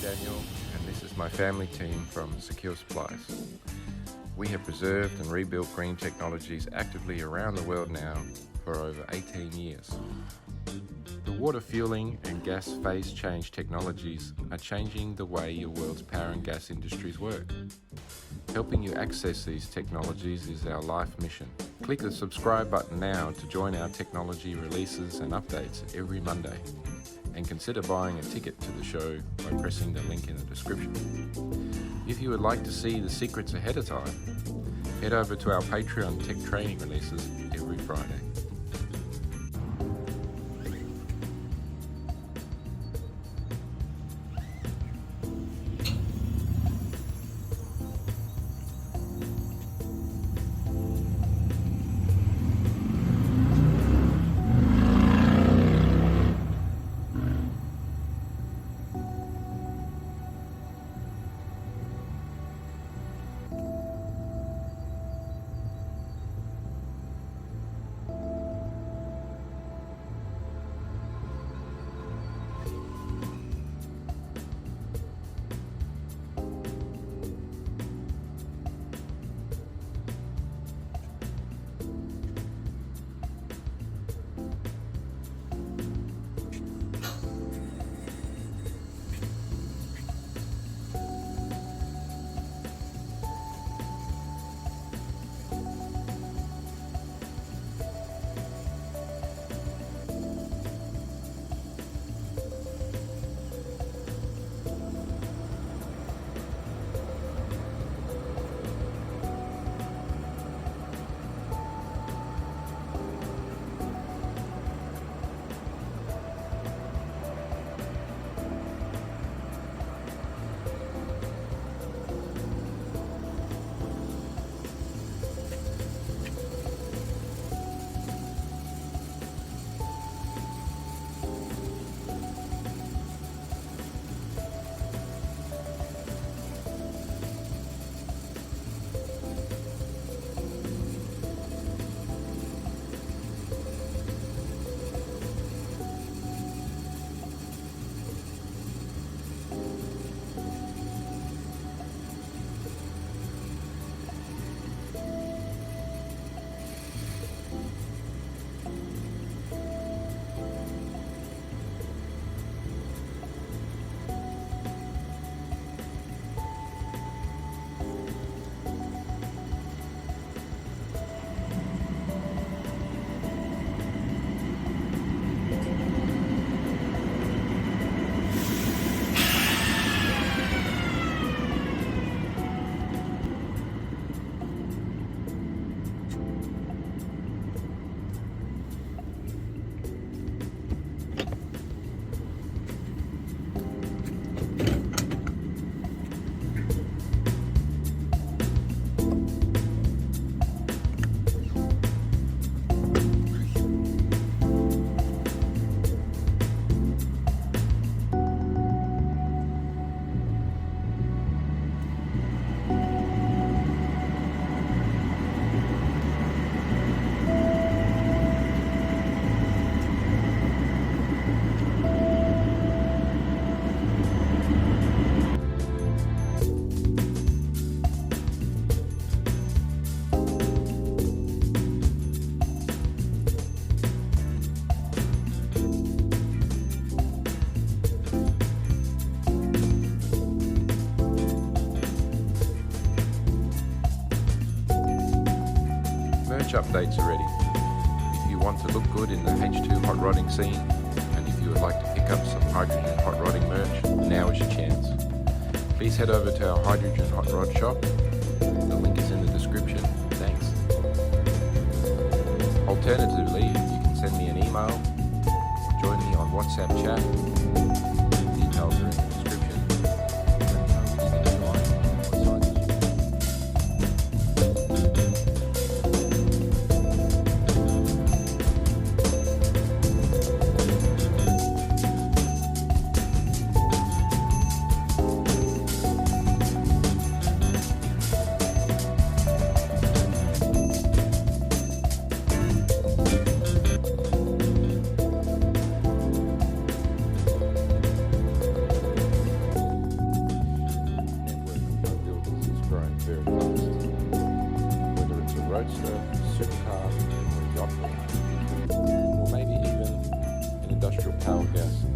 Daniel, and this is my family team from Secure Supplies. We have preserved and rebuilt green technologies actively around the world now for over 18 years. The water fueling and gas phase change technologies are changing the way your world's power and gas industries work. Helping you access these technologies is our life mission. Click the subscribe button now to join our technology releases and updates every Monday. And consider buying a ticket to the show by pressing the link in the description. If you would like to see the secrets ahead of time, head over to our Patreon tech training releases every Friday. Updates are ready. If you want to look good in the H2 hot rodding scene, and if you would like to pick up some hydrogen hot rodding merch, now is your chance. Please head over to our hydrogen hot rod shop. The link is in the description. Thanks. Alternatively, you can send me an email, join me on WhatsApp chat. Details are in the description. roadster, supercar, or yacht, or maybe even an industrial power gas.